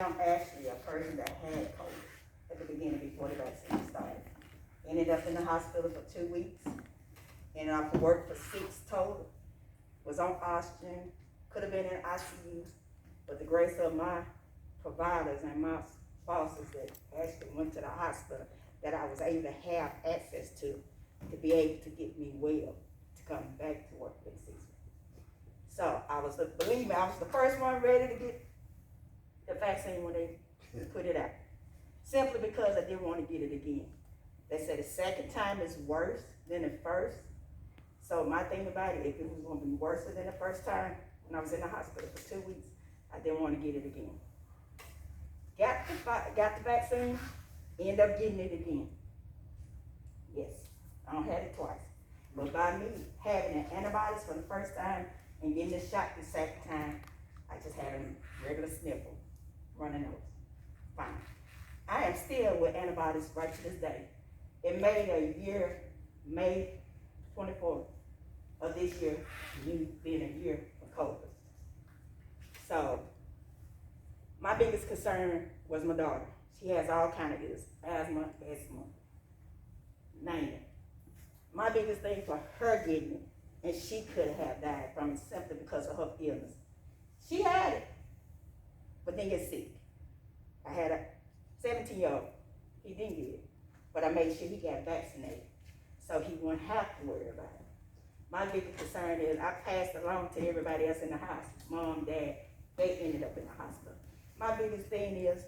I'm actually a person that had COVID at the beginning before the vaccine started. Ended up in the hospital for 2 weeks. Ended up worked for 6 total. Was on oxygen. Could have been in ICU, but the grace of my providers and my sponsors that actually went to the hospital that I was able to have access to be able to get me well to come back to work with 6 weeks. So believe me, I was the first one ready to get the vaccine when they put it out. Simply because I didn't want to get it again. They said the second time is worse than the first. So my thing about it, if it was going to be worse than the first time when I was in the hospital for 2 weeks, I didn't want to get it again. Got the vaccine, ended up getting it again. Yes, I don't have it twice. But by me having the antibodies for the first time and getting the shot the second time, I just had a regular sniffle, running nose, fine. I am still with antibodies right to this day. It made a year, May 24th of this year, me being a year for COVID. So, my biggest concern was my daughter. She has all kind of ills, asthma, name it. My biggest thing for her getting it, and she could have died from it simply because of her illness. She had it, but didn't get sick. I had a 17-year-old, he didn't get it, but I made sure he got vaccinated so he wouldn't have to worry about it. My biggest concern is I passed along to everybody else in the house, mom, dad, they ended up in the hospital. My biggest thing is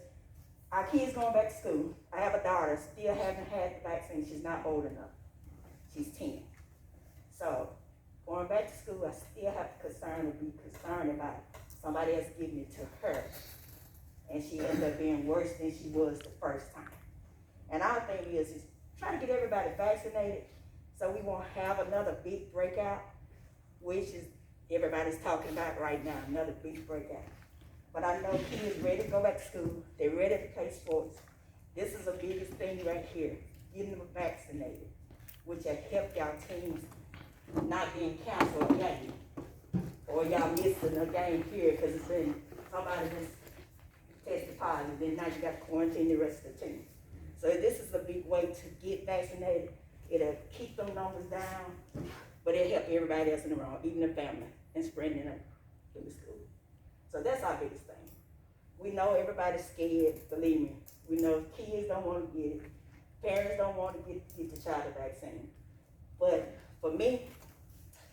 our kids going back to school. I have a daughter, still haven't had the vaccine, she's not old enough. She's 10. So going back to school, I still have to be concerned about somebody else giving it to her. And she ended up being worse than she was the first time. And our thing is trying to get everybody vaccinated so we won't have another big breakout, which is everybody's talking about right now, another big breakout. But I know kids ready to go back to school, they're ready to play sports. This is the biggest thing right here, getting them vaccinated, which have helped y'all teams not being canceled a game, or y'all missing a game here because it's been somebody just tested positive, then now you got to quarantine the rest of the team. So this is a big way to get vaccinated. It'll keep them numbers down, but it'll help everybody else in the room, even the family, and spreading it through the school. So that's our biggest thing. We know everybody's scared, believe me. We know kids don't want to get it. Parents don't want to get the child a vaccine. But for me,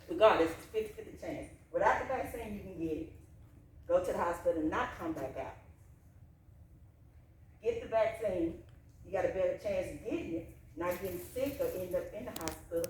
regardless, it's 50-50 chance. Without the vaccine, you can get it. Go to the hospital and not come back out. Get the vaccine, you got a better chance of getting it, not getting sick or end up in the hospital